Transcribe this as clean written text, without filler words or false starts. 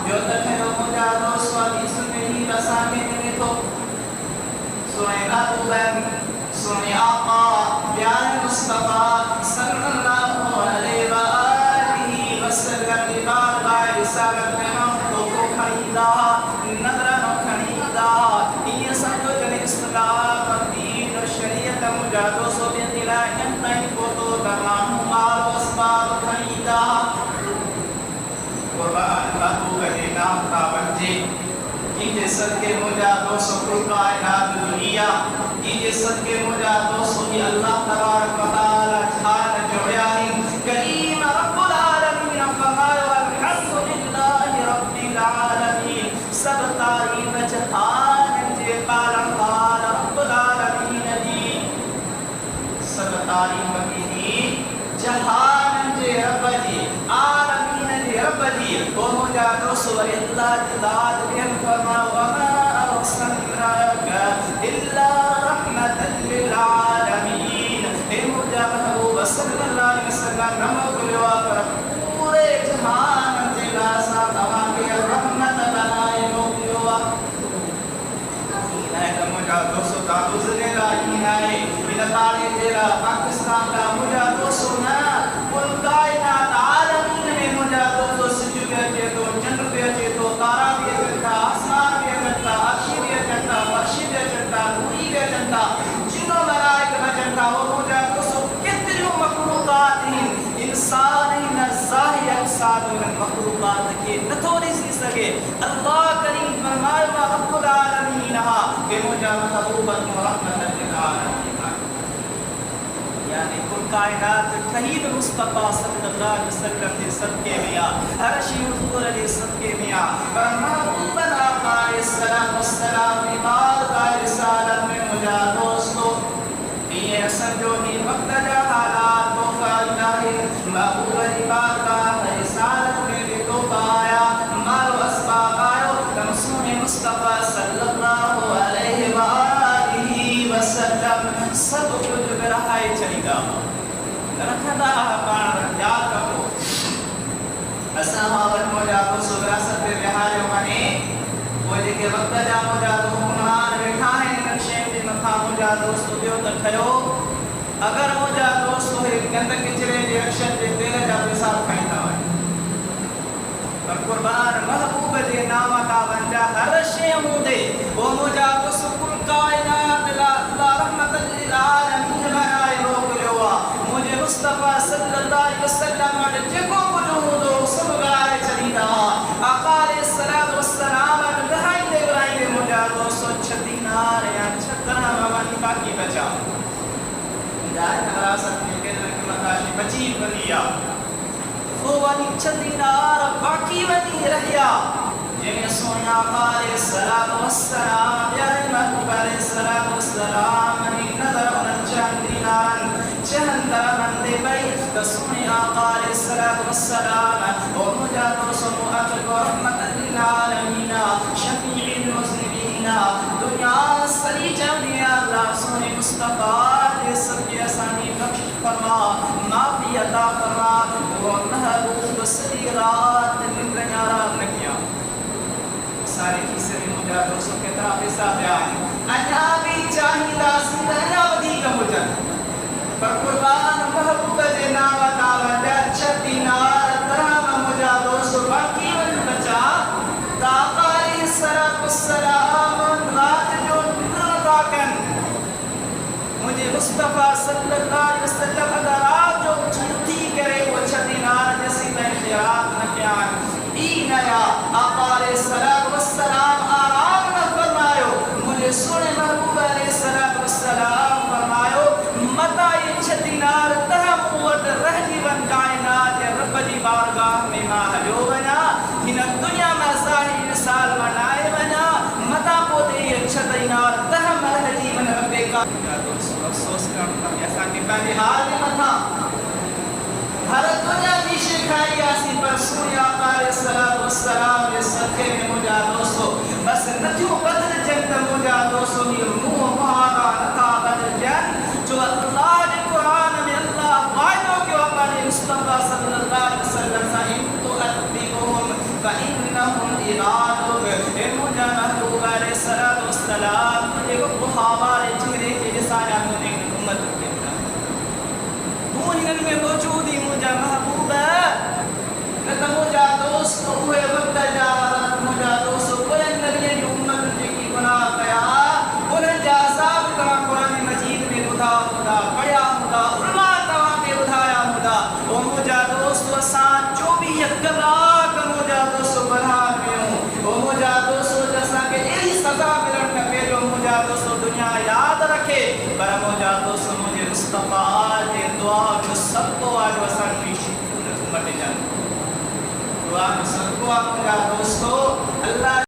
ॿियो त खयो मुंहिंजा दोस्त हदीस में ही असांखे मिले थो सोने महबूबन सोने आका प्यारे मुस्तफा सल्लल्लाहु अलैहि वसल्लम की बारगाह रिसालत में हम को खरीदा नजर न खरीदा ये समझो जने इस्लाम दीन और शरीयत मुजादो सो बिन दिला इंतई को तो तमाम माल असबाब खरीदा कुर्बान महबूब के नाम का बंजे कीजे सदके मुजादो सो कुल कायनात दुनिया कीजे सदके मुजादो सो भी अल्लाह तबारक व तआला जान जोया है करीम रब्बुल आलमीन फरमाया अल्हम्दुलिल्लाहि रब्बिल आलमीन सब तारीफ जहान जे पालन वाला रब्बुल आलमीन दी सब तारीफ की जहान जे रब जी आलमीन जे रब जी ओ मुजा दोस्त अल्लाह की दाद बिन फरमाया वमा अरसलनाका इल्ला रहमतन लिल आलमीन ए मुजा महबूब सल्लल्लाहु अलैहि वसल्लम नमो कुलवा पर पूरे जहान जे लासा तवा के रहमत बनाए मोकिलवा इना मुजा दोस्त का गुजरे ला इनाए इन ताले तेरा पाकिस्तान का मुजा दोस्त ना कुल कायनात आलमीन में मुजा दोस्त सिजु के तो चंद्र पे तो तारा भी करता आसमान भी करता अर्श भी करता फर्श भी करता नूरी भी करता जिन्नो मलाइका भी करता वो मुजा दोस्त कितनी मखलूकात हैं इंसान ही न ज़ाहिर अफसाद में मखलूकात के न थोड़ी सी सके अल्लाह करीम फरमाया रब्बुल आलमीन हा के मुजा महबूबन रहमतन लिल आलमीन यानी कुल कायनात शहीद मुस्तफा सल्लल्लाहु अलैहि वसल्लम के सदके में आ अर्शी हुजूर अली सदके में आ पर महबूब आका सलाम वस्सलाम की बारगाह रिसालत में मुजा दोस्तों ये समझो कि वक्त जा हालात तो फायदा है महबूब अली बारगाह रिसालत में भी तो पाया माल असबाब आयो रसूल मुस्तफा सल्लल्लाहु अलैहि वसल्लम सब कुछ रहाए चलीदा रखदा पाण याद रखो असा मावट मोजा तो सुरासत पे बिहार माने वो जेके वक्त जा मोजा तो हुनहार वेठा है नक्शे में मथा मोजा दोस्त बियो त खयो अगर मोजा दोस्त है गंद किचरे जे अक्षर जे तेल जा पेशाब खाइंदा है पर कुर्बान महबूब जे नाम का वंजा हर शे मुदे वो मोजा तो सुकुल कायनात ला रहमतन लिल आलमीन बनाए मोकिलियो मुझे मुस्तफा सल्लल्लाहु अलैहि वसल्लम ने जेको बुलूदो सब गाए चलीदा आका अलैहिस्सलाम वस्सलाम ने बहाइंदे बहाइंदे मुझा दोस्तों छदीनार या छतरा वाली बाकी बचा जाए विरासत में के मताशी बची बलिया वो वाली छदीनार बाकी बनी रहिया जिन्हें सोना आका अलैहिस्सलाम वस्सलाम या महबूब अलैहिस्सलाम वस्सलाम ने नजर उन छदीनार चंदर मंदे भाई तस्मी आका अलैहिस्सलाम वस्सलाम और मुझा दोस्तों मुअत्तब रहमतन लिल आलमीन शफीउल मुज़निबीन दुनिया सरी जमिया अल्लाह सोने मुस्तफा दे सबके आसानी बख्श फरमा माफी अता फरमा वो महबूब सरी रात निकरारा नकिया सारे किस्से में मुझा दोस्तों के तरफ ऐसा बयान अन्या भी चाहिदा सिंधना वधी का मुजन पर कुर्बान महबूब जे नाम का वंजा छदीनार तरह मुझा दोस्त बाकी वन बचा ताका अलैहिस्सलाम रात जो निकलवाकन मुझे मुस्तफा सल्लल्लाहु अलैहि वसल्लम अगर आप जो छुट्टी करे वो छदीनार जैसी मैं खियात न प्यार ई नया आका अलैहिस्सलाम आराम न फरमायो मुझे सुने महबूब अलैहिस्सलाम फरमायो मता ये छदीनार तहम वट रह जीवन कायनात रब जी बारगाह में मा हलो बना इन दुनिया में साही मिसाल बनाए बना मता को दे ये छदीनार तहम रह जीवन रब का अफसोस करता ऐसा कि पहले हाल में मथा हर दुनिया की शिखाई आसी पर सूर्य आका अलैहिस्सलाम के सदके में मुझा दोस्तों बस नथियो बदल जंत मुझा दोस्तों ये मुंह मुहारा नथा बदल जन जो अल्लाह ने कुरान में अल्लाह वायदों के अपने मुस्तफा सल्लल्लाहु अलैहि वसल्लम से इन तो अत्बिहुम फ इन्नहुम इरादों ए मुझा महबूब अलैहिस्सलाम तुझे को हमारे चेहरे के निशाना होने की उम्मत के तू हिन में मौजूद ही मुझा महबूब न मुझा दोस्त हुए वक्त जा मुझा दोस्त कोई नबी की उम्मत की गुनाह कया उन्हें जासाब का कुरान मजीद में खुदा खुदा पढ़ा खुदा उल्मा तवा के उठाया खुदा ओ मुझा दोस्त सा जो भी यकला का मुझा दोस्त बना में ओ मुझा दोस्त जैसा के यही सजा मिलन का पे जो मुझा दोस्त दुनिया याद रखे पर मुझा दोस्त मुझे मुस्तफा के दुआ जो सबको आज वसन में शिकून मट जाए दुआ सबको मुझा दोस्तों अल्लाह